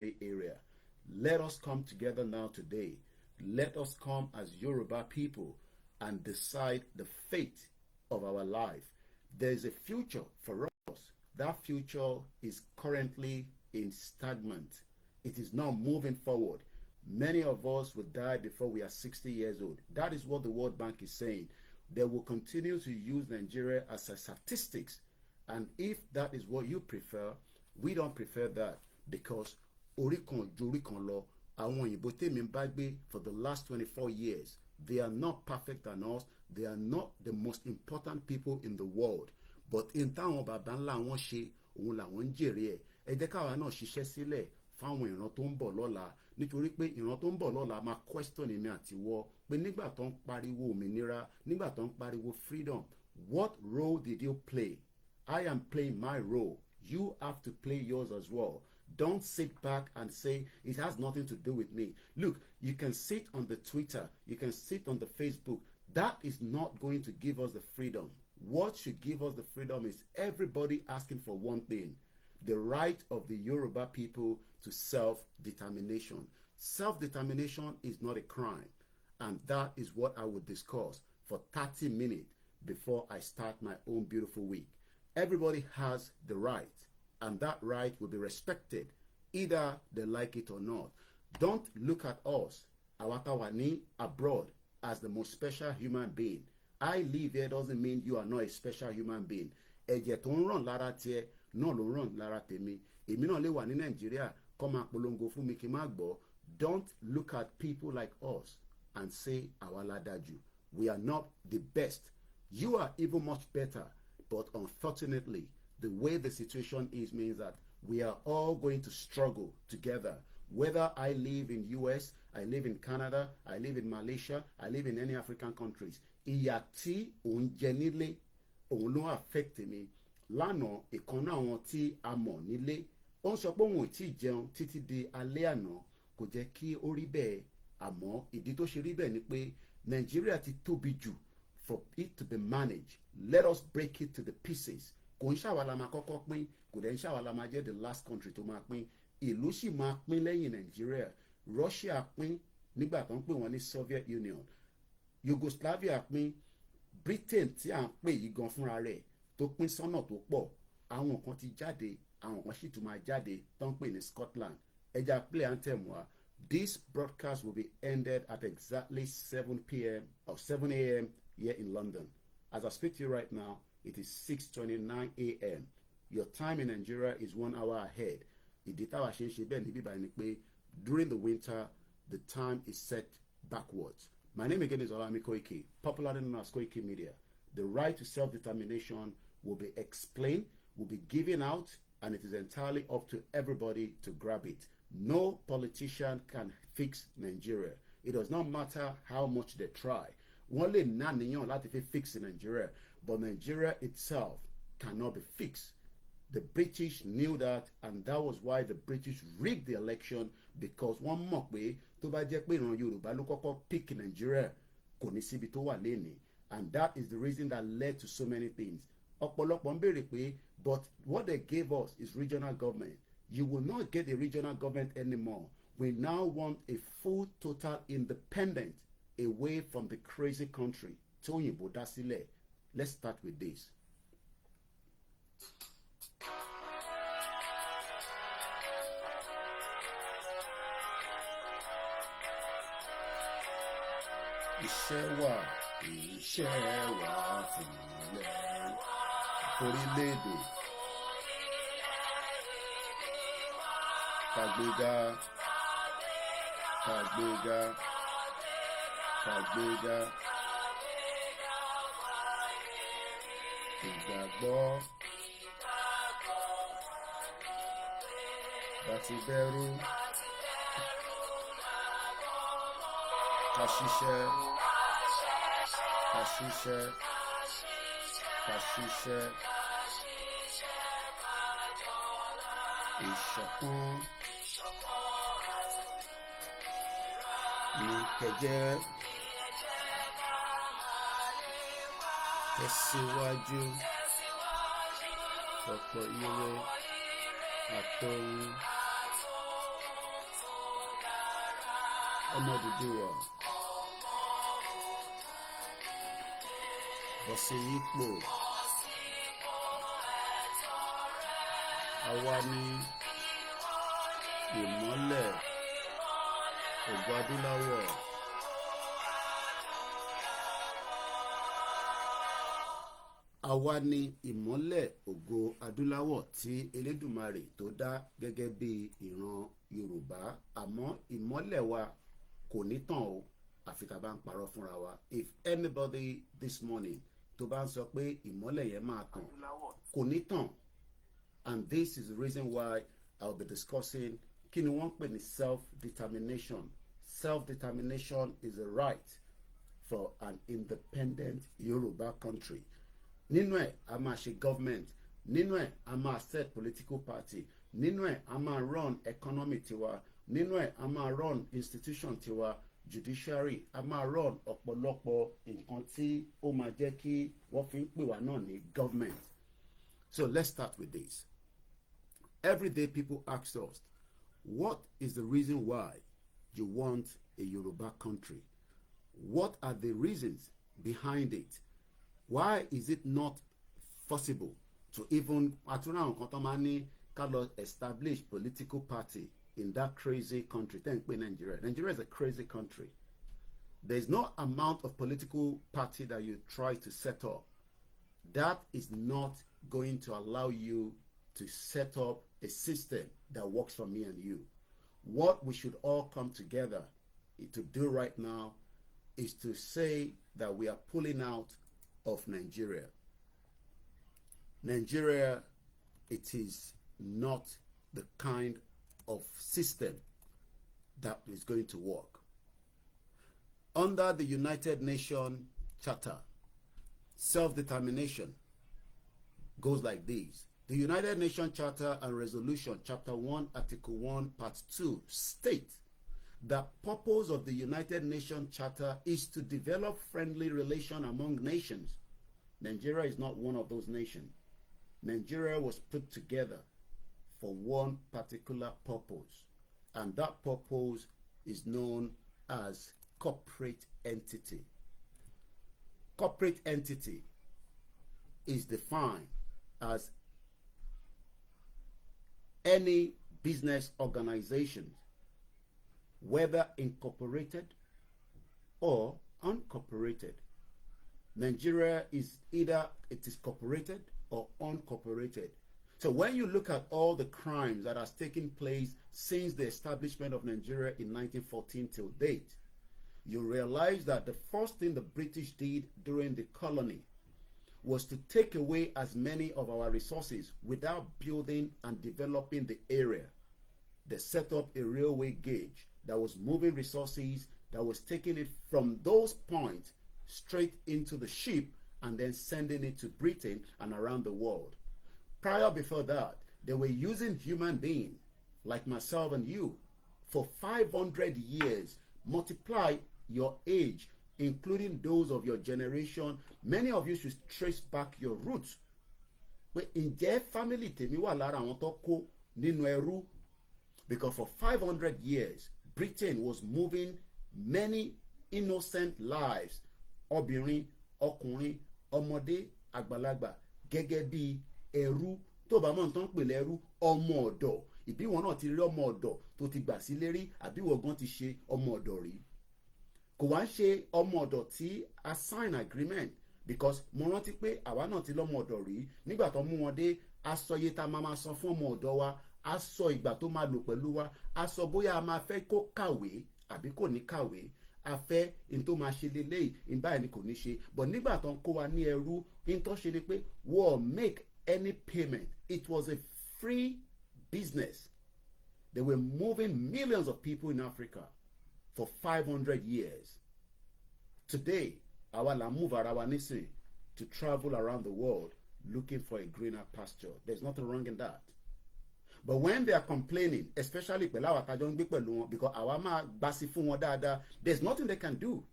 area. Let us come together now today. Let us come as Yoruba people and decide the fate of our life. There is a future for us. That future is currently in stagnant. It is not moving forward. Many of us will die before we are 60 years old. That is what the World Bank is saying. They will continue to use Nigeria as a statistics. And if that is what you prefer, we don't prefer that, because Orikon Jorikon law, àwọn òyìnbó tèmi ń bá gbé for the last 24 years, they are not perfect than us. They are not the most important people in the world. But in táwọn bàbá ńlá wọn ṣe, òun làwọn ń jèrè ẹ̀. Ẹ jẹ́ káwa náà ṣiṣẹ́ sílẹ̀ fáwọn ìran tó ń bọ̀ lọ́la, nítorí pé ìran tó ń bọ̀ lọ́la máa question èmi àti wọ́ pé nígbà tó ń pariwo òmìnira, nígbà tó ń pariwo freedom, what role did you play? I am playing my role. You have to play yours as well. Don't sit back and say it has nothing to do with me. Look, you can sit on the Twitter, you can sit on the Facebook. That is not going to give us the freedom. What should give us the freedom is everybody asking for one thing: the right of the Yoruba people to self-determination. Self-determination is not a crime. And that is what I will discuss for 30 minutes before I start my own beautiful week. Everybody has the right, and that right will be respected, either they like it or not. Don't look at us, Awatawani, abroad, as the most special human being. I live here doesn't mean you are not a special human being. Ẹ̀jẹ̀ tó ń ràn lára tiẹ̀ náà ló ń ràn lára tèmi. Èmi náà lè wà ní Nàìjíríà kó máa polongo fún mi kí n má gbọ́. Don't look at people like us and say àwa la dájú. We are not the best. You are even much better. But unfortunately, the way the situation is means that we are all going to struggle together. Whether I live in US, I live in Canada, I live in Malaysia, I live in any African countries. Ìyà tí òun jẹ nílé, òun ló affect mi. Lánàá, ìkan náà àwọn tí a mọ̀ nílé, ó ń sọ pé òun ò tí ì jẹun títí di alẹ́ àná, kò jẹ́ kí ó rí bẹ́ẹ̀. Àmọ́ ìdí tó ṣe rí bẹ́ẹ̀ ni pé Nàìjíríà ti tóbi jù for it to be managed. Let us break it to the pieces. Kò ń ṣàwa la máa kọ́kọ́ pín, kò dẹ̀ ń ṣàwa la máa jẹ́ the last country tó máa pín. Ìlú sì máa pín lẹ́yìn Nàìjíríà. Russia pín nígbà tó ń pè wọ́n ní Soviet Union. Yugoslavia pín. Britain tí à ń pè yìí gan fúnra rẹ̀ tó pín sọ́nà tó pọ̀. Àwọn kan ti jáde, àwọn kan sì tún máa jáde tó ń pè ní Scotland. Ẹja play anthem wa. This broadcast will be ended at exactly 7 p.m. or 7 a.m. here in London. As I speak to you right now, it is 6:29 a.m. Your time in Nigeria is 1 hour ahead. During the winter, the time is set backwards. My name again is OLAYOMI KOIKI, popularly known as Koikimedia. The right to self-determination will be explained, will be given out, and it is entirely up to everybody to grab it. No politician can fix Nigeria. It does not matter how much they try. Wọ́n lè ná níyàn láti fi fix Nigeria, but Nigeria itself cannot be fixed. The British knew that, and that was why the British rigged the election, because wọ́n mọ̀ pé tó bá jẹ́ pé ìran Yorùbá ló kọ́kọ́ pick Nigeria, kò ní síbi tó wà lénìí. And that is the reason that led to so many things. Ọ̀pọ̀lọpọ̀ ń béèrè pé, but what they gave us is regional government. You will not get a regional government anymore. We now want a full, total independence away from the crazy country. Tóyìnbó dá sílẹ̀. Let's start with this. Iṣẹ́ wà fún ilẹ̀ orílẹ̀-èdè. Kàgbéga. Ìgbàgbọ́. Láti bẹ̀rù. Ká ṣiṣẹ́. Ìṣọ̀kan. Ní kẹjẹ́. Tẹ̀síwájú. Ọ̀pọ̀ ire àtọ̀hún ọmọ Odùduwà bọ́ sí ipò. Àwa ni ìmọ́lẹ̀ ògo adúláwọ̀. Àwa ni ìmọ́lẹ̀ ògo adúláwọ̀ tí Elédùmarè tó dá gẹ́gẹ́ bí ìran Yorùbá. Àmọ́ ìmọ́lẹ̀ wa kò ní tàn o àfi tá bá ń parọ́ fúnra wa. If anybody this morning tó bá ń sọ pé ìmọ́lẹ̀ yẹn máa tàn, kò ní tàn. And this is the reason why I'll be discussing kí ni wọ́n pè ní self-determination. Self-determination is a right for an independent Yoruba country. Nínú ẹ̀ a máa ṣe government, nínú ẹ̀ a máa set political party, nínú ẹ̀ a máa run economy tiwa, nínú ẹ̀ a máa run institution tiwa, judiciary, a máa run ọ̀pọ̀lọpọ̀ nǹkan tí ó máa jẹ́ kí wọ́n fi ń pè wá náà ní government. So let's start with this. Every day people ask us, what is the reason why you want a Yoruba country? What are the reasons behind it? Why is it not possible to even establish political party in that crazy country? Nigeria. Nigeria is a crazy country. There's no amount of political party that you try to set up that is not going to allow you to set up a system that works for me and you. What we should all come together to do right now is to say that we are pulling out of Nigeria. Nigeria, it is not the kind of system that is going to work. Under the United Nations Charter, self-determination goes like this. The United Nations Charter and Resolution, Chapter 1, Article 1, Part 2, state the purpose of the United Nations Charter is to develop friendly relations among nations. Nigeria is not one of those nations. Nigeria was put together for one particular purpose, and that purpose is known as corporate entity. Corporate entity is defined as any business organization, whether incorporated or uncorporated. Nigeria is either it is corporated or uncorporated. So when you look at all the crimes that has taken place since the establishment of Nigeria in 1914 till date, you realize that the first thing the British did during the colony was to take away as many of our resources without building and developing the area. They set up a railway gauge that was moving resources, that was taking it from those points straight into the ship and then sending it to Britain and around the world. Before that, they were using human beings like myself and you for 500 years. Multiply your age, including those of your generation. Many of you should trace back your roots. In their family, because for 500 years, Britain was moving many innocent lives. Obìnrin, ọkùnrin, ọmọdé, àgbàlagbà, gẹ́gẹ́ bí ẹrú. Tó bá mọ̀ tán pè lẹ́rú, ọmọ ọ̀dọ̀. Ìbí wọn náà ti rí ọmọ ọ̀dọ̀ tó ti gbà sílé rí, àbí wọ́n gan ti ṣe ọmọ ọ̀dọ̀ rí. Kò wá ń ṣe ọmọ ọ̀dọ̀ tí a sign agreement, because mo rántí pé àwa náà ti lọ́mọ ọ̀dọ̀ rí. Nígbà tó mú wọn dé, a sọ iye tá a máa san fún ọmọ ọ̀dọ̀ wa, a sọ ìgbà tó máa lò pẹ̀lú wa, a sọ bóyá a máa fẹ́ kó kàwé àbí kò ní kàwé. A fẹ́ in tó máa ṣe lélẹ́yìí, in báyìí ni kò ní ṣe. But nígbà tó ń kó wa ní ẹrú, in tó ṣe ni pé wọ́n make any payment. It was a free business. They were moving millions of people in Africa for 500 years. Today, àwa la move ara wa nísìn to travel around the world looking for a greener pasture. There's nothing wrong in that. But when they are complaining, especially pẹ̀lú àwọn àtàjọ ń gbé pẹ̀lú wọn, because àwa máa gbasi fún wọn dáadáa, there's nothing they can do.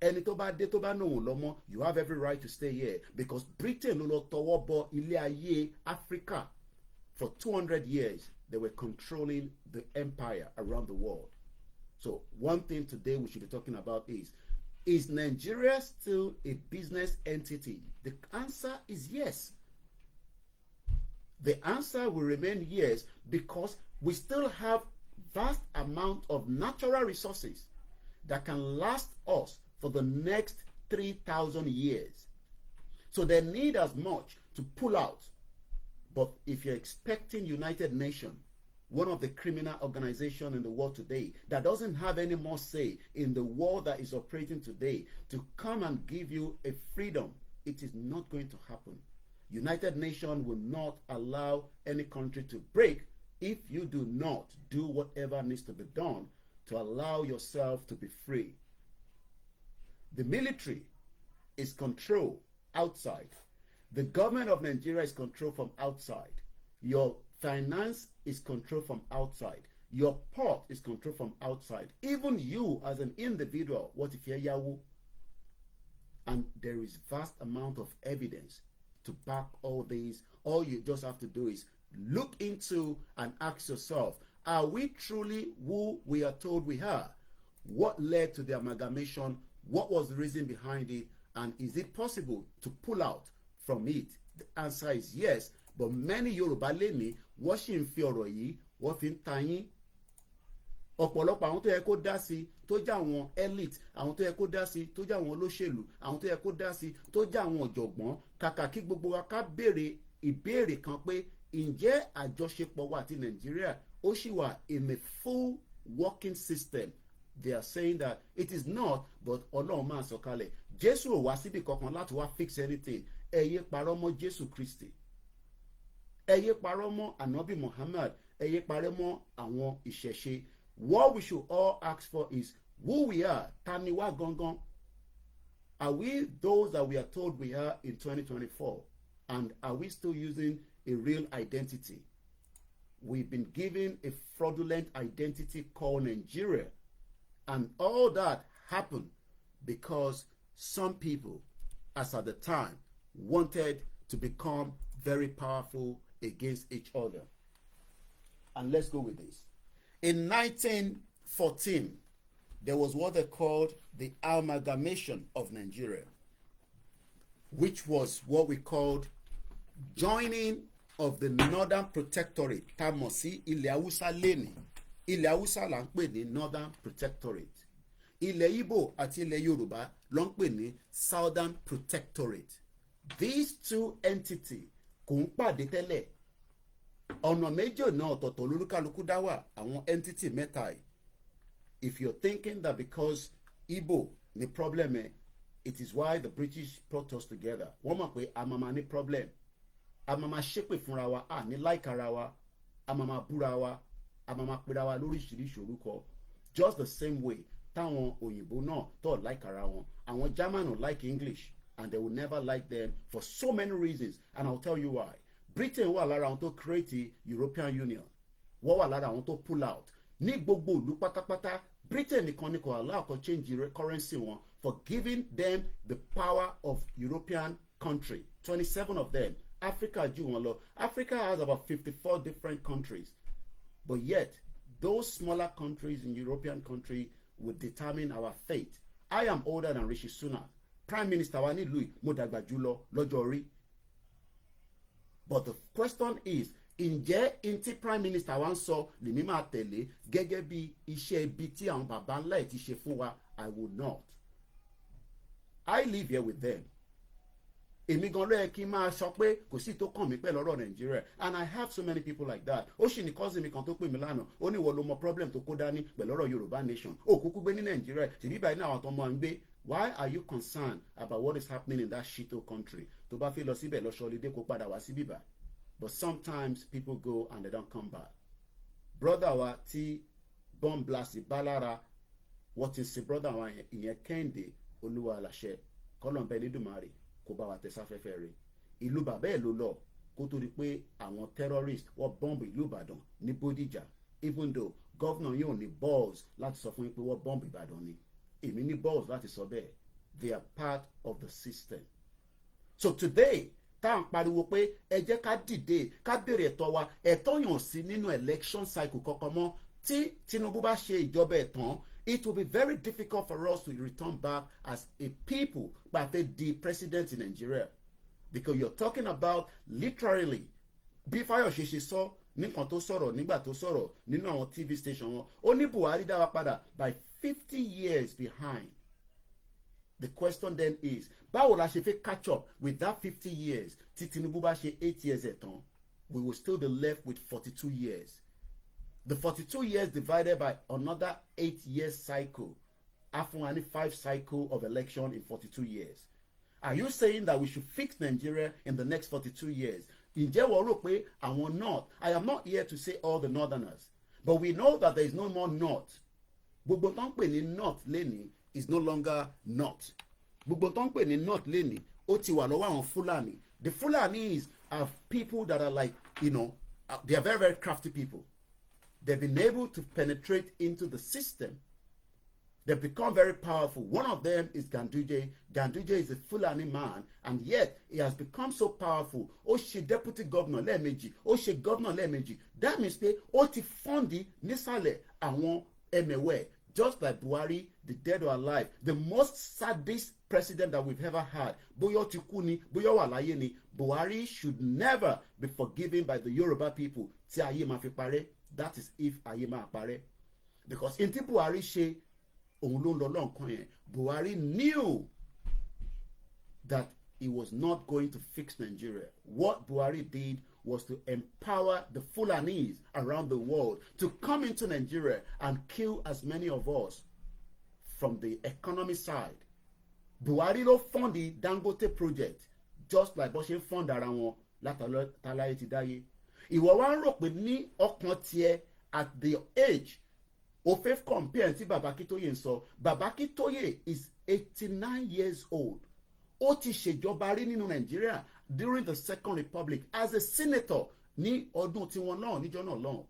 Ẹni tó bá dé tó bá nóhùn lọ́mọ, you have every right to stay here, because Britain ló lọ tọwọ́ bọ ilé ayé Africa. For 200 years, they were controlling the empire around the world. So one thing today we should be talking about is Nigeria still a business entity? The answer is yes. The answer will remain yes, because we still have vast amount of natural resources that can last us for the next 3,000 years. So they need as much to pull out. But if you're expecting United Nations, one of the criminal organizations in the world today, that doesn't have any more say in the world that is operating today, to come and give you a freedom, it is not going to happen. United Nations will not allow any country to break if you do not do whatever needs to be done to allow yourself to be free. The military is controlled outside. The government of Nigeria is controlled from outside. Your finance is controlled from outside. Your port is controlled from outside. Even you as an individual, what if you're Yahoo? And there is vast amount of evidence to back all these. All you just have to do is look into and ask yourself, are we truly who we are told we are? What led to the amalgamation? What was the reason behind it? And is it possible to pull out from it? The answer is yes. But many Yorùbá lẹ́ni wọ́n sì ń fi ọ̀rọ̀ yìí wọ́n fi ń ta yín. Ọ̀pọ̀lọpọ̀ àwọn tó yẹ kó dá sí tó jẹ́ àwọn elite, àwọn tó yẹ kó dá sí tó jẹ́ àwọn olóṣèlú, àwọn tó yẹ kó dá sí tó jẹ́ àwọn ọ̀jọ̀gbọ́n, kàkà kí gbogbo wa ká béèrè ìbéèrè kan pé ǹjẹ́ àjọṣepọ̀ wa àti Nàìjíríà ó sì wà in a full working system? They are saying that it is not, but Ọlọ́run máa sọ̀kalẹ̀. Jésù ò wá síbi kankan láti wá fix anything. Ẹ yé parọ́ mọ́ Jésù Kristi. Ẹ yé parọ́ mọ́ Ànábì Muhammad. Ẹ yé parọ́ mọ́ àwọn ìṣẹ̀ṣe. What we should all ask for is who we are. Ta ni wá gangan? Are we those that we are told we are in 2024? And are we still using a real identity? We've been given a fraudulent identity called Nigeria. And all that happened because some people, as at the time, wanted to become very powerful against each other. And let's go with this. In 1914, there was what they called the amalgamation of Nigeria, which was what we called joining of the Northern Protectorate. Tamosi Ilẹ̀ Haúsá lẹ́ni. Ilẹ̀ Haúsá là ń pè ní Northern Protectorate. Ilẹ̀ Igbo àti Ilẹ̀ Yòrùbá ló ń pè ní Southern Protectorate. These two entities kò ń pàdé tẹ́lẹ̀. Ọ̀nà méjì náà ọ̀tọ̀ọ̀tọ̀ lórúkálukú dá wà àwọn entity mẹ́ta yìí. If you're thinking that because Igbo ní problem it is why the British brought us together. Wọ́n mọ̀ pé a máa ní problem. A máa ṣépè fúnra wa, a ní like ara wa, a máa búra wa, a máa pera wa lóríṣiríṣi orúkọ. Just the same way táwọn òyìnbó náà tó like ara wọn. Àwọn German ò like English and they will never like them for so many reasons, and I'll tell you why. Britain wà lára àwọn tó create the European Union. Wọ́n wà lára àwọn tó pull out. Ní gbogbo ìlú pátápátá, Britain nìkan ni kò allow kó change the currency wọn for giving them the power of European country. 27 of them. Africa jù wọn lọ. Africa has about 54 different countries. But yet, those smaller countries in European country will determine our fate. I am older than Rishi Sunak. Prime Minister wa nílùú mo dàgbà jùlọ lọ́jọ́ orí. But the question is, ǹjẹ́ ntí Prime Minister wa ń sọ lèmi máa tẹ̀lé gẹ́gẹ́ bí iṣẹ́ ibi tí àwọn bàbá ńlá ẹ̀ ti ṣe fún wa? I will not. I live here with them. Èmi gan ló yẹ kí n máa sọ pé kò sí tó kàn mí pẹ̀lú ọ̀rọ̀ Nàìjíríà, and I have so many people like that. Ó sì ní cousin mi kan tó pè mí lánàá, ó ní ìwọ ló mọ problem tó kó dání pẹ̀lú ọ̀rọ̀ Yorùbá nation. Ó kúkú gbé ní Nàìjíríà, ṣèbí báyìí náà àwọn tó mọ̀ ń gbé. Why are you concerned about what is happening in that shito country? Tó bá fi lọ síbẹ̀ lọ ṣọlidé kó padà wá sí bíbá. But sometimes people go and they don't come back. Brother wa tí bomb blast bá lára, what is the brother wa ìyẹn Kẹ́hìndé Olúwa Aláṣẹ kọ́lọ̀ǹbẹ Elédùmarè kó bá wa tẹ sáfẹ́fẹ́ rẹ̀. Ìlú bàbá ẹ̀ ló lọ kó tó di pé àwọn terrorists wọ́n bọ́ǹbù ìlú Ìbàdàn ní Bódìjà, even though governor yóò ní balls láti sọ fún yín pé wọ́n bọ́ǹbù Ìbàdàn ni. Èmi ní balls láti sọ bẹ́ẹ̀. They are part of the system. So today, tá à ń pariwo pé ẹ jẹ́ ká dìde ká béèrè ẹ̀tọ́ wa, ẹ̀tọ́ yàn sí nínú election cycle kankan mọ́. Tí Tinubu bá ṣe ìjọba ẹ̀ tán, it will be very difficult for us to return back as a people but the president in Nigeria, because you're talking about literally bí Fáyọ̀ṣe ṣe sọ nìkan tó sọ̀rọ̀ nígbà tó sọ̀rọ̀ nínú àwọn TV station wọn ó ní Buhari dá wa padà by 50 years behind. The question then is, báwo la ṣe fẹ́ catch up with that 50 years tí Tinubu bá ṣe 8 years ẹ̀ tán? We will still be left with 42 years. The 42 years divided by another 8-year cycle, after only 5 cycle of election in 42 years. Are you saying that we should fix Nigeria in the next 42 years? Ǹjẹ́ wọ́n rò pé àwọn North? I am not here to say all the Northerners, but we know that there is no more North. Gbogbo tó ń pè ní North lẹ́ni is no longer North. Gbogbo tó ń pè ní North lẹ́ni ó ti wà lọ́wọ́ àwọn Fulani. The Fulanis are people that are like, they are very, very crafty people. They've been able to penetrate into the system. They've become very powerful. One of them is Ganduje. Ganduje is a Fulani man, and yet he has become so powerful. Ó ṣe deputy governor lẹ́ẹ̀mejì, ó ṣe governor lẹ́ẹ̀mejì. That means pé ó ti fọ́ndì nísàlẹ̀ àwọn ẹ̀mẹ̀wẹ̀, just like Buhari, the dead or alive, the most sadist president that we've ever had. Bóyá ó ti kú ni, bóyá ó wà láyé ni, Buhari should never be forgiven by the Yoruba people tí ayé máa fi parẹ́. That is if ayé máa parẹ́. Because in tí Buhari ṣe, òun ló ń lọ lọ́nkàn yẹn. Buhari knew that he was not going to fix Nigeria. What Buhari did was to empower the Fulanis around the world to come into Nigeria and kill as many of us from the economy side. Buhari ló fund the Dangote project, just like bó ṣe ń fund ara wọn látàláyé ti dáyé. Ìwọ wá ń rò pé ní ọkàn tiẹ̀ at the age o fẹ́ compare tí Baba Akintoye ń sọ. Baba Akintoye is 89 years old. Ó ti ṣèjọba rí nínú Nigeria during the Second Republic as a senator ní ọdún tiwọn náà níjọ́ náà lọ́hùn.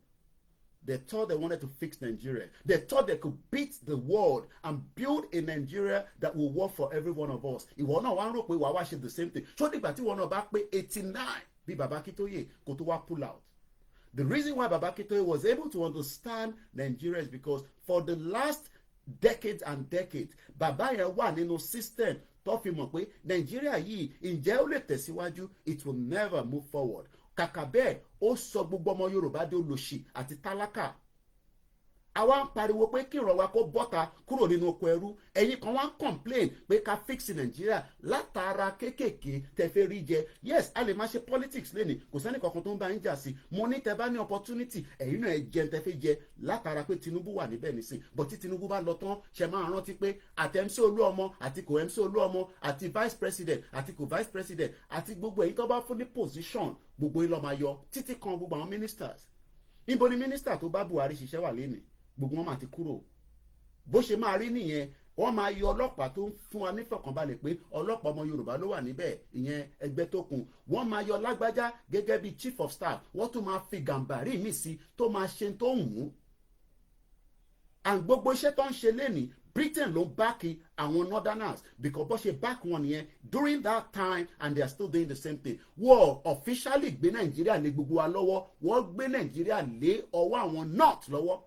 They thought they wanted to fix Nigeria. They thought they could beat the world and build a Nigeria that will work for every one of us. Ìwọ náà wá ń rò pé wàá wá ṣe the same thing. Ṣó dìgbà tí ìwọ náà bá pé 89 bí Baba Akintoye kó tó wá pull out. The reason why Baba Akintoye was able to understand Nigeria is because for the last decades and decades, Baba yẹn wà nínú system tó fi mọ̀ pé Nigeria yìí ǹjẹ́ ó lè tẹ̀síwájú, it will never move forward. Kàkà bẹ́ẹ̀ ó sọ gbogbo ọmọ Yorùbá di olòṣì àti tálákà. Àwa ń pariwo pé kí ìran wa kó bọ́ta kúrò nínú oko ẹrú. Ẹ̀yin kan wá ń complain pé ká fix Nigeria látara kéékèèké tẹ̀fẹ́ rí jẹ. Yes, a lè máa ṣe politics lẹ́nìí, kò sẹ́ni kankan tó ń bá ń jà sí. Mo ní tẹ bá ní opportunity, ẹ̀yin náà ẹ jẹun tẹ̀fẹ́ jẹ látara pé Tinubu wà níbẹ̀ nísìn. But tí Tinubu bá lọ tán, ṣe máa rántí pé àti MC Olúọmọ àti kò MC Olúọmọ àti vice president àti kò vice president àti gbogbo èyí tó bá fún ní position gbogbo yín ló máa yọ títí kan gbogbo àwọn ministers. Níbo ni minister tó bá Buhari ṣiṣẹ́ wà lénìí? Gbogbo wọn máa ti kúrò. Bó ṣe máa rí nìyẹn, wọ́n máa yọ ọlọ́pàá tó ń fún wa nífọ̀kànbalẹ̀ pé ọlọ́pàá ọmọ Yorùbá ló wà níbẹ̀, ìyẹn ẹgbẹ́ tó kù. Wọ́n máa yọ Lágbájá gẹ́gẹ́ bí chief of staff, wọ́n tún máa fi Gàmbàrí míì sí tó máa ṣe tó ń wù. And gbogbo iṣẹ́ tó ń ṣe lénìí, Britain ló báàkì àwọn Northerners because bó ṣe back wọn nìyẹn during that time, and they are still doing the same thing. Wọ́n officially gbé Nàìjíríà lé gbogbo wa lọ́wọ́, wọ́n gbé Nàìjíríà lé ọwọ́ àwọn North lọ́wọ́.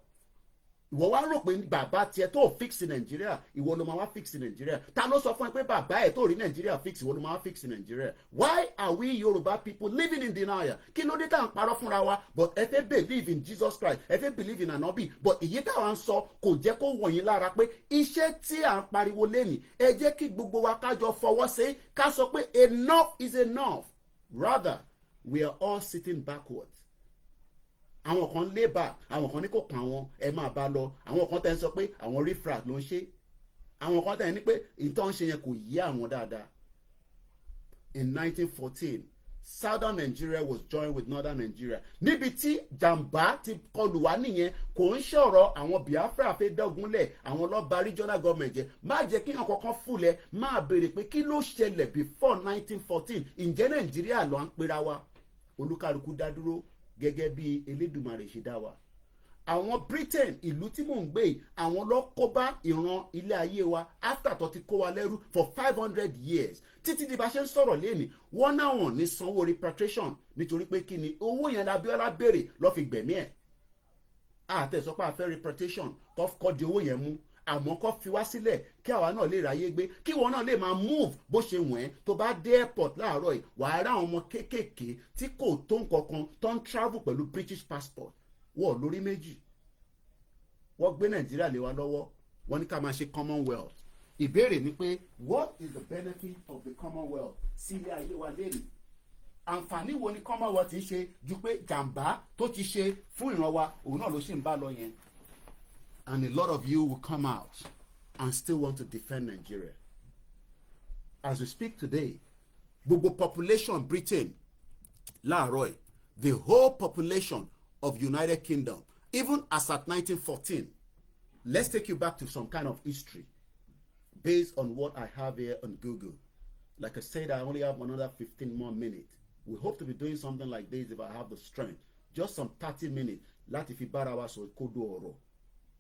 Ìwọ wá rò pé bàbá tiẹ̀ tó fix Nigeria, ìwọ ló máa wá fix Nigeria. Ta ló sọ fún ẹ pé bàbá ẹ̀ tó rí Nigeria fix, ìwọ ló máa wá fix Nigeria? Why are we Yoruba people living in denial? Kí ló dé tá à ń parọ́ fúnra wa? But ẹ fẹ́ believe in Jesus Christ, ẹ fẹ́ believe in Ànábì, but èyí táwa ń sọ kò jẹ́ kó wọ̀nyí lára pé iṣẹ́ tí à ń pariwo lẹ́nìí, ẹ jẹ́ kí gbogbo wa kájọ fọwọ́ sí ká sọ pé enough is enough. Rather, we are all sitting backwards. Àwọn kan lé bá, àwọn kan ní kò kàn wọ́n, ẹ máa bá lọ. Àwọn kan tẹ́ ń sọ pé àwọn refract ló ń ṣe. Àwọn kan tẹ́ ń ní pé ìtàn ṣe yẹn kò yé àwọn dáadáa. In 1914, Southern Nigeria was joined with Northern Nigeria. Níbi tí jàǹbá ti kọlù wá nìyẹn, kò ń ṣọ̀rọ̀ àwọn Biafra fẹ́ dọ́gunlẹ̀, àwọn lọ́ba regional government jẹ́. Má jẹ́ kí àwọn kankan fúlẹ̀, máa béèrè pé kí ló ṣẹlẹ̀ before 1914. Ǹjẹ́ Nàìjíríà ló ń pera wa? Olúkálùkù dá dúró gẹ́gẹ́ bí Elédùmarè ṣe dá wa. Àwọn Britain, ìlú tí mò ń gbé, àwọn ló kó bá ìran ilé ayé wa after tó ti kó wa lẹ́rú for 500 years. Títí di bá ṣe ń sọ̀rọ̀ lénìí, wọ́n náà wọ̀n ní sanwó repatriation nítorí pé kí ni owó yẹn l'Abíọ́lá béèrè lọ́ fi gbẹ̀mí ẹ̀. Àtẹ̀sọ́pá fẹ́ repatriation kọ́ di owó yẹn mú. àmọ́ kó fi wá sílẹ̀ kí àwa náà lè ráyé gbé kí wọn náà lè máa move bó ṣe wọ̀n tó bá dé airport láàárọ̀ yìí wàá rá àwọn ọmọ kéékèèké tí kò tó nǹkankan tó ń travel pẹ̀lú British passport wọ́n lórí méjì wọ́n gbé Nàìjíríà lé wa lọ́wọ́ wọ́n ní ká máa ṣe Commonwealth ìbéèrè ni pé what is the benefit of the Commonwealth sí ilé ayé wa lẹ́nu àǹfààní wo ni Commonwealth ń ṣe ju pé jàǹbá tó ti ṣe fún ìran wa òun náà ló ṣì ń bá lọ yẹn. And a lot of you will come out and still want to defend Nigeria. As we speak today, gbogbo population Britain láàárọ̀ yìí, the whole population of United Kingdom, even as at 1914, let's take you back to some kind of history based on what I have here on Google. Like I said, I only have another 15 more minutes. We hope to be doing something like this if I have the strength. Just some 30 minutes. Láti fi bára wa sọ kódó ọ̀rọ̀.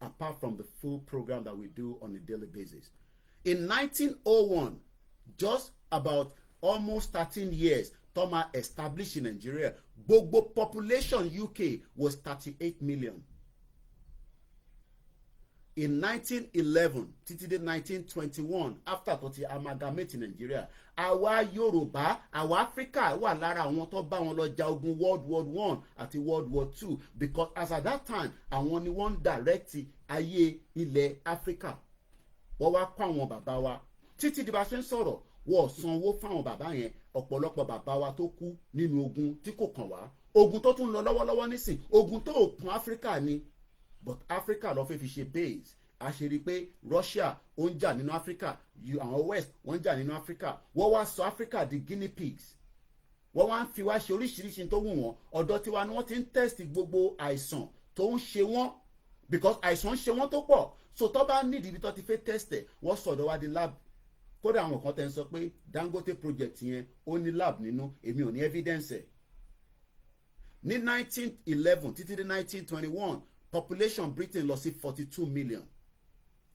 Apart from the full program that we do on a daily basis. In 1901, just about almost 13 years, Toma established in Nigeria, gbogbo population UK was 38 million. In 1911, títí dé 1921, after tó ti amalgamate in Nigeria, àwa Yorùbá, àwa Africa wà lára àwọn tó bá wọn lọ ja ogun World War I àti World War II, because as at that time, àwọn ni wọ́n direct ayé ilẹ̀ Africa. Wọ́n wá kọ́ àwọn bàbá wa. Títí di bá ṣe ń sọ̀rọ̀, wọ́n sanwó fáwọn bàbá yẹn, ọ̀pọ̀lọpọ̀ bàbá wa tó kú nínú ogun tí kò kàn wá. Ogun tó tún lọ lọ́wọ́lọ́wọ́ nísìn, ogun tó kàn Africa ni. But Africa ló fẹ́ fi ṣe base. A ṣe rí i pé Russia ó ń jà nínú Africa, àwọn West wọ́n ń jà nínú Africa. Wọ́n wá sọ Africa di guinea pigs. Wọ́n wá ń fi wá ṣe oríṣiríṣi tó wù wọ́n. Ọ̀dọ̀ tiwa ni wọ́n ti ń test gbogbo àìsàn tó ń ṣe wọ́n, because àìsàn ń ṣe wọ́n tó pọ̀. So tó bá nídìí ibi tó ti fẹ́ test ẹ̀, wọ́n sọ̀dọ̀ wá di lab. Kódà àwọn kan tẹ́ ń sọ pé Dangote project yẹn ó ní lab nínú, èmi ò ní evidence ẹ̀. Ní 1911 títí dé 1921, population Britain lọ sí 42 million.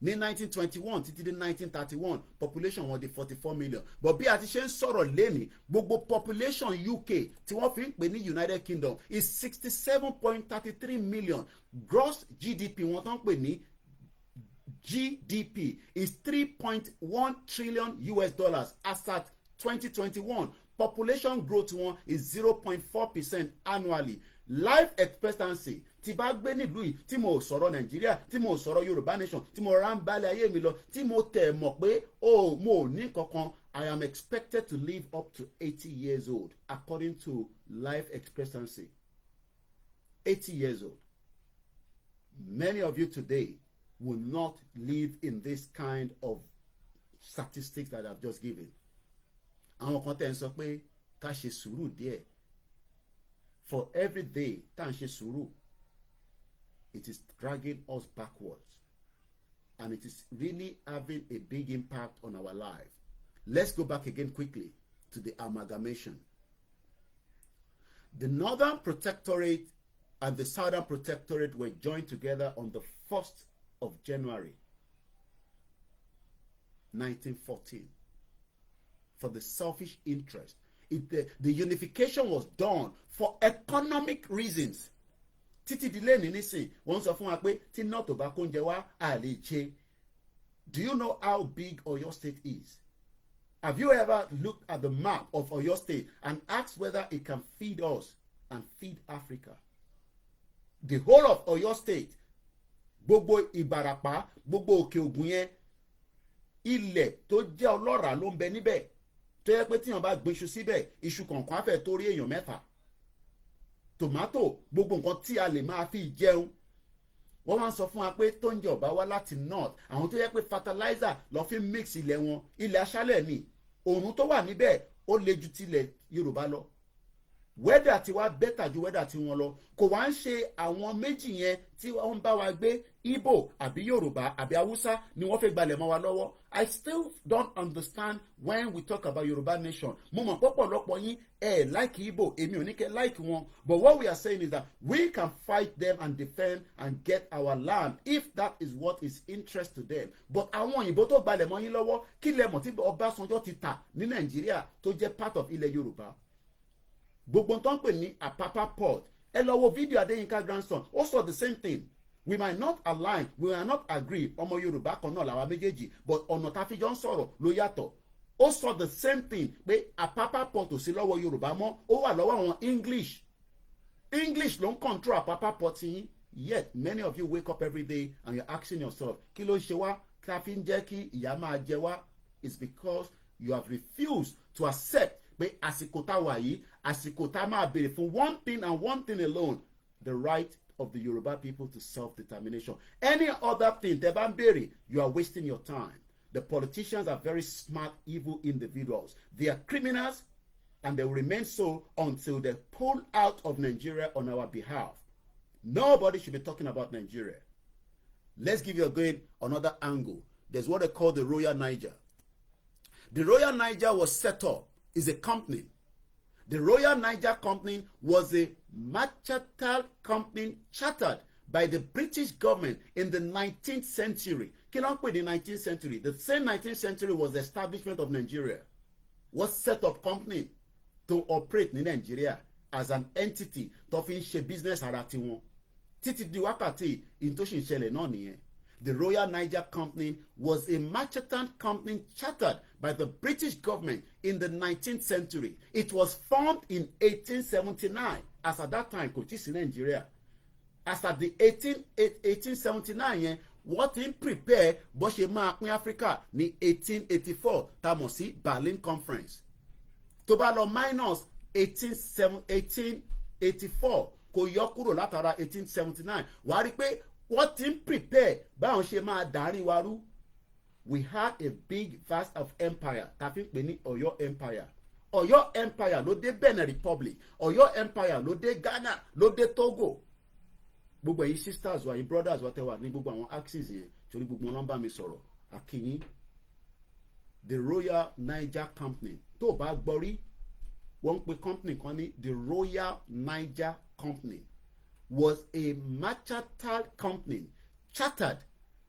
Ní 1921 títí dé 1931, population wọn di 44 million. But bí a ti ṣe ń sọ̀rọ̀ lẹ́nìí, gbogbo population UK tí wọ́n fi ń pè ní United Kingdom is 67.33 million. Gross GDP wọn tán pè ní GDP is 3.1 trillion US dollars as at 2021. Population growth one is 0.4% annually. Life expectancy tí bá gbé nílùú yìí tí mo sọ̀rọ̀ Nàìjíríà tí mo sọ̀rọ̀ Yorùbá nation tí mo rán balẹ̀ ayé mi lọ tí mo tẹ̀ mọ̀ pé mo ní kankan, I am expected to live up to 80 years old according to life expectancy. 80 years old. Many of you today will not live in this kind of statistics that I've just given. Àwọn kan tẹ̀ ń sọ pé ká ṣe sùúrù díẹ̀. For every day tá à ń ṣe sùúrù, it is dragging us backwards, and it is really having a big impact on our life. Let's go back again quickly to the amalgamation. The Northern Protectorate and the Southern Protectorate were joined together on the 1st of January 1914 for the selfish interest. The unification was done for economic reasons. Títí di lẹ́ni nísìn, wọ́n sọ fún wa pé tí náà tó bá kó oúnjẹ wá, a lè ṣe. Do you know how big Oyo State is? Have you ever looked at the map of Oyo State and asked whether it can feed us and feed Africa? The whole of Oyo State, gbogbo Ìbàràpá, gbogbo Òkè Ògùn yẹn, ilẹ̀ tó jẹ́ ọlọ́ràá ló ń bẹ níbẹ̀. Tó yẹ pé tíyàn bá gbin iṣu síbẹ̀, iṣu kọ̀ọ̀kan á fẹ́ tó rí èèyàn mẹ́fà. Tòmátò, gbogbo nǹkan tí a lè máa fi jẹun. Wọ́n máa ń sọ fún wa pé tó ń jẹ ọ̀bá wá láti north, àwọn tó yẹ pé fertilizer lọ fi mix ilẹ̀ wọn, ilẹ̀ aṣálẹ̀ ni. Òòrùn tó wà níbẹ̀ ó le ju tilẹ̀ Yorùbá lọ. Wẹ́dà tí wá bẹ́tà ju wẹ́dà tí wọ́n lọ. Kò wá ń ṣe àwọn méjì yẹn tí wọ́n ń bá wa gbé, Igbo àbí Yorùbá àbí Hausa ni wọ́n fẹ́ gbalẹ̀ mọ́ wa lọ́wọ́. I still don't understand when we talk about Yoruba nation. Mo mọ̀ pọ̀pọ̀lọpọ̀ yín like Igbo, èmi ò ní kẹ́ like wọn. But what we are saying is that we can fight them and defend and get our land if that is what is interest to them. But àwọn òyìnbó tó gbalẹ̀ mọ́ yín lọ́wọ́, kí lẹ mọ̀ tí Ọbásanjọ́ ti tà ní Nàìjíríà tó jẹ́ part of ilẹ̀ Yorùbá. Gbogbo tó ń pè ní Apapa port, ẹ lọ wo fídíò Adéyínká grandson, ó sọ the same thing. We might not align, we might not agree, ọmọ Yorùbá kan náà làwa méjèèjì, but ọ̀nà tá fi jọ ń sọ̀rọ̀ ló yàtọ̀. Ó sọ the same thing pé Apapa Port ò sí lọ́wọ́ Yorùbá mọ́, ó wà lọ́wọ́ àwọn English. English ló ń control Apapa Port yín. Yet many of you wake up every day and you're asking yourself, kí ló ṣe wá ká fi ń jẹ́ kí ìyà máa jẹ wá? It's because you have refused to accept pé àsìkò tá wà yìí, àsìkò tá máa béèrè fún one thing and one thing alone, the right of the Yoruba people to self-determination. Any other thing tẹ́ bá ń béèrè, you are wasting your time. The politicians are very smart, evil individuals. They are criminals, and they will remain so until they pull out of Nigeria on our behalf. Nobody should be talking about Nigeria. Let's give you again another angle. There's what they call the Royal Niger. The Royal Niger was set up, is a company. The Royal Niger Company was a mercantile company chartered by the British government in the 19th century. Kí ló ń pè ní 19th century? The same 19th century was the establishment of Nigeria. Was set up company to operate in Nigeria as an entity tó fi ń ṣe business ara tiwọn. Títí di wákàtí in tó ṣì ń ṣẹlẹ̀ náà nìyẹn. The Royal Niger Company was a merchant company chartered by the British government in the 19th century. It was formed in 1879. As at that time, kò tí sí Nigeria. As at the 1879 yẹn, wọ́n ti ń prepare bó ṣe máa pín Africa ní 1884 tá a mọ̀ sí Berlin Conference. Tó bá lọ minus 1884 kò yọ kúrò látara 1879, wàá rí pé wọ́n ti ń prepare báwọn ṣe máa darí wa rú. We had a big vast of empire tá a fi ń pè ní Ọ̀yọ́ Empire. Ọ̀yọ́ Empire ló dé Benin Republic. Ọ̀yọ́ Empire ló dé Ghana, ló dé Togo. Gbogbo ẹ̀yin sisters wa, ẹ̀yin brothers wa tẹ́ wà ní gbogbo àwọn axes yẹn, torí gbogbo wọn ló ń bá mi sọ̀rọ̀. Akínyín. The Royal Niger Company tó bá gbọ́ rí, wọ́n ń pe company kan ní the Royal Niger Company, was a mercantile company chartered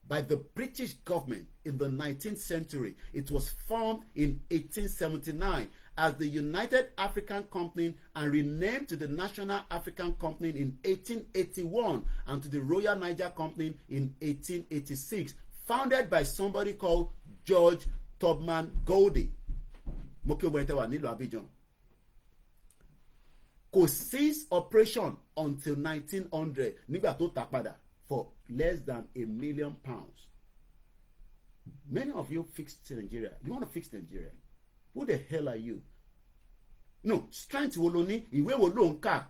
by the British government in the 19th century. It was formed in 1879 as the United African Company and renamed to the National African Company in 1881 and to the Royal Niger Company in 1886, founded by somebody called George Tubman Goldie. Mo kí wọ́n tẹ́ wà nílùú Abidjan. Kò cease operation until 1900 nígbà tó tà padà for less than £1 million. Many of you fixed Nigeria. You want to fix Nigeria? Who the hell are you? No, strength wo lo ní, ìwé wo ló ń kà,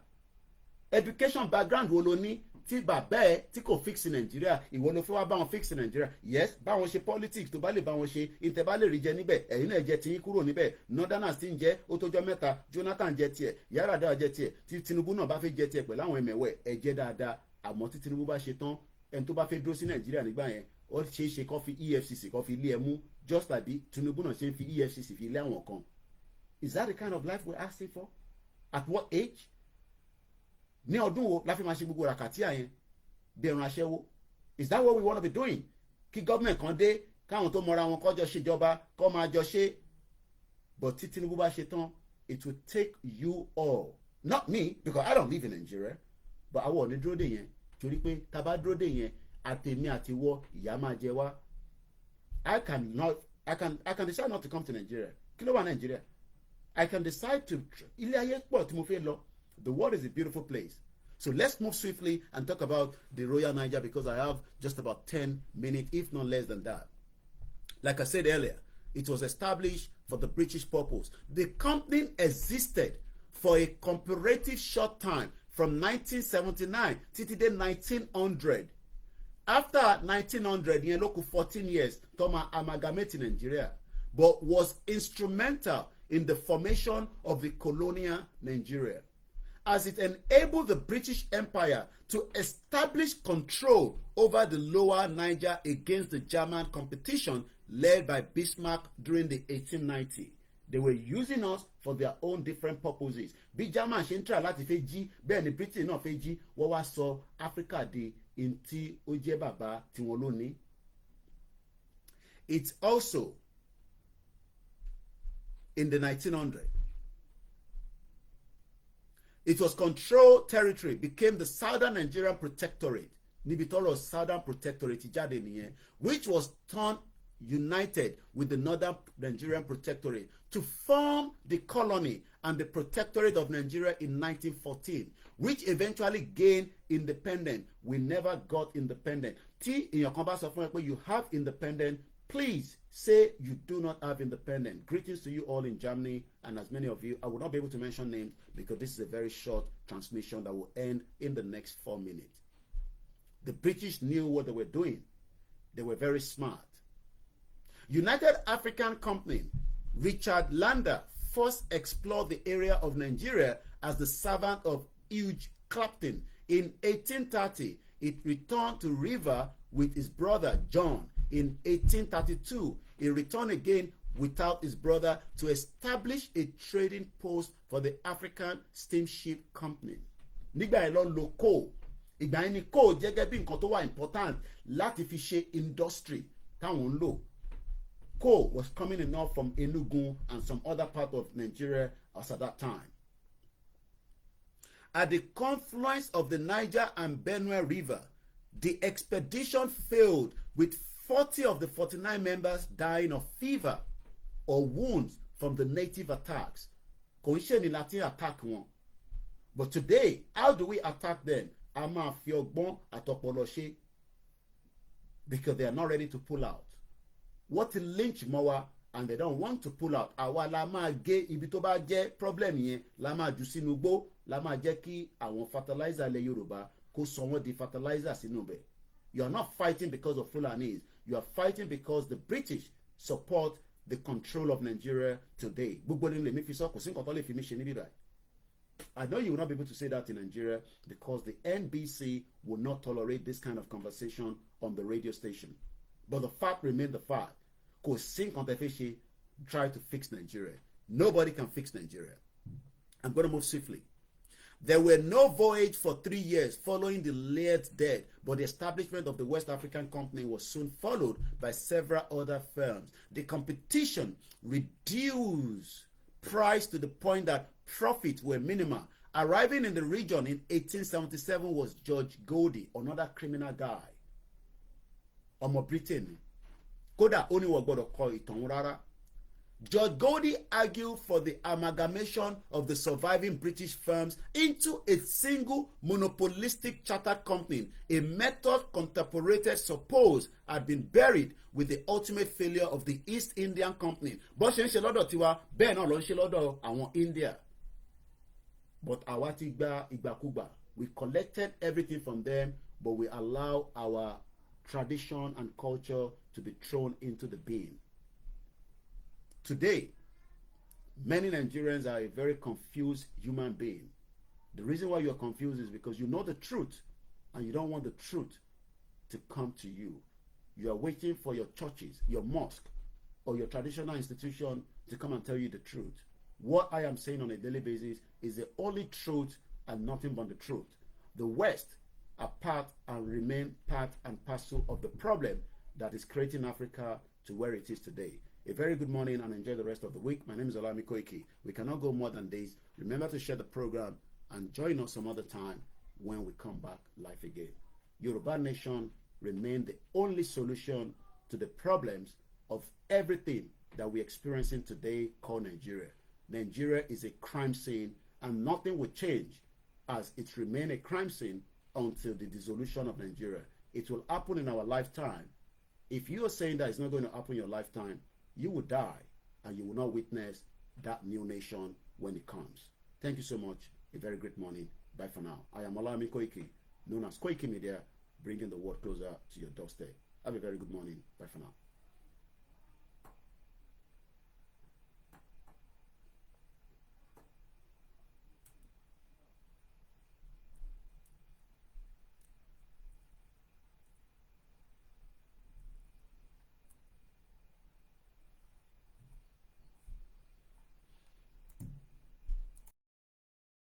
education background wo lo ní, tí bàbá ẹ tí kò fix Nigeria, ìwọ ló fẹ́ wá bá wọn fix Nigeria. Yes, bá wọn ṣe politics tó bá lè bá wọn ṣe, ìtẹ̀ bá lè rí jẹ níbẹ̀, ẹ̀yin náà jẹ tiyín kúrò níbẹ̀. Northerners ti ń jẹ, ó tójọ́ mẹ́ta, Jonathan jẹ tiẹ̀, Yar'Adua jẹ tiẹ̀, tí Tinubu náà bá fẹ́ jẹ tiẹ̀ pẹ̀lú àwọn ẹ̀mẹ̀wẹ̀, ẹ jẹ dáadáa. Àmọ́ tí Tinubu bá ṣe tán, ẹni tó bá fẹ́ dúró sí Nigeria nígbà yẹn, ó ṣeé ṣe kó fi EFCC kó fi lé ẹ mú, just like Tinubu náà ṣe ń fi EFCC fi lé àwọn kan. Is that the kind of life we're asking for? At what age? Ní ọdún wo la fi máa ṣe gbogbo ràkàtíà yẹn bí ẹran aṣẹ́wó? Is that what we want to be doing? Kí government kan dé, káwọn tó mọra wọn kọjọ ṣèjọba kó máa jọ ṣe. But tí Tinubu bá ṣe tán, it will take you all. Not me, because I don't live in Nigeria. But àwọn ò ní dúró dè yẹn. Torí pé tá bá dúró dè yẹn, àtèmi àti wọ ìyà máa jẹ wá. I can decide not to come to Nigeria. Kí ló wà Nigeria? I can decide to ilé ayé pọ̀ tí mo fẹ́ lọ. The world is a beautiful place. So let's move swiftly and talk about the Royal Niger, because I have just about 10 minutes, if not less than that. Like I said earlier, it was established for the British purpose. The company existed for a comparative short time from 1979 títí dé 1900. After 1900, yẹn ló kù 14 years tó máa amalgamate in Nigeria, but was instrumental in the formation of the colonial Nigeria, as it enabled the British Empire to establish control over the lower Niger against the German competition led by Bismarck during the 1890s. They were using us for their own different purposes. Bí German ṣe ń try láti fẹ́ jí, bẹ́ẹ̀ ni Britain náà fẹ́ jí, wọ́n wá sọ Africa di in tí ó jẹ́ bàbá tí wọ́n ló ní. It's also in the 1900s. It was controlled territory, became the Southern Nigerian Protectorate. níbi tọ́rọ̀ Southern Protectorate jáde nìyẹn, which was turned united with the Northern Nigerian Protectorate to form the colony and the Protectorate of Nigeria in 1914, which eventually gained independence. We never got independent. Tí èèyàn kan bá sọ fún ẹ pé you have independence, please say you do not have independence. Greetings to you all in Germany, and as many of you, I will not be able to mention names because this is a very short transmission that will end in the next 4 minutes. The British knew what they were doing. They were very smart. United African Company, Richard Lander, first explored the area of Nigeria as the servant of Hugh Clapton. In 1830, it returned to River with his brother John. In 1832, he returned again without his brother to establish a trading post for the African Steamship Company. Nígbà yẹn ló ń lo coal. Ìgbà yẹn ni coal jẹ́ gẹ́gẹ́ bí nǹkan tó wà important láti fi ṣe industry táwọn ń lò. Coal was coming enough from Enugu and some other part of Nigeria as at that time. At the confluence of the Niger and Benue River, the expedition failed, with 40 of the 49 members dying of fever or wounds from the native attacks. Kò ń ṣe ní láti attack wọn. But today, how do we attack them? A máa fi ọgbọ́n àtọpọlọ ṣe, because they are not ready to pull out. What lynch mọ́ and they don't want to pull out. Àwa la máa gé ibi tó bá jẹ́ problem yẹn, la máa jù sínú igbó, la máa jẹ́ kí àwọn fertilizer ilẹ̀ Yorùbá kó sọ wọ́n di fertilizer sínú ibẹ̀. You are not fighting because of Fulanis. You are fighting because the British support the control of Nigeria today. Gbogbo ní lèmi fi sọ, kò sí nǹkan tó lè fi mí ṣe níbí báyìí. I know you will not be able to say that in Nigeria because the NBC will not tolerate this kind of conversation on the radio station. But the fact remains the fact. Kò sí nǹkan tẹ́ fẹ́ ṣe try to fix Nigeria. Nobody can fix Nigeria. I'm going to move swiftly. There were no voyage for 3 years following the Laird's death, but the establishment of the West African Company was soon followed by several other firms. The competition reduced price to the point that profits were minimal. Arriving in the region in 1877 was George Goldie, another criminal guy. Ọmọ Britain. Kódà ó ní wọ́n gbọ́dọ̀ kọ ìtàn rárá. George Goldie argued for the amalgamation of the surviving British firms into a single monopolistic chartered company, a method contemporaries suppose had been buried with the ultimate failure of the East Indian Company. Bó ṣe ń ṣe lọ́dọ̀ tiwa, bẹ́ẹ̀ náà ló ń ṣe lọ́dọ̀ àwọn India. But àwa ti gba ìgbàkúgbà. We collected everything from them, but we allow our tradition and culture to be thrown into the bin. Today, many Nigerians are a very confused human being. The reason why you're confused is because you know the truth and you don't want the truth to come to you. You are waiting for your churches, your mosque, or your traditional institution to come and tell you the truth. What I am saying on a daily basis is the only truth and nothing but the truth. The West are part and remain part and parcel of the problem that is creating Africa to where it is today. A very good morning and enjoy the rest of the week. My name is OLAYOMI KOIKI. We cannot go more than this. Remember to share the program and join us some other time when we come back live again. Yòrùbá nation remain the only solution to the problems of everything that we're experiencing today called Nigeria. Nigeria is a crime scene and nothing will change as it remains a crime scene until the dissolution of Nigeria. It will happen in our lifetime. If you are saying that it's not going to happen in your lifetime, you will die and you will not witness that new nation when it comes. Thank you so much. A very great morning. Bye for now. I am OLAYOMI KOIKI, known as Koikimedia, bringing the world closer to your doorstep. Have a very good morning. Bye for now.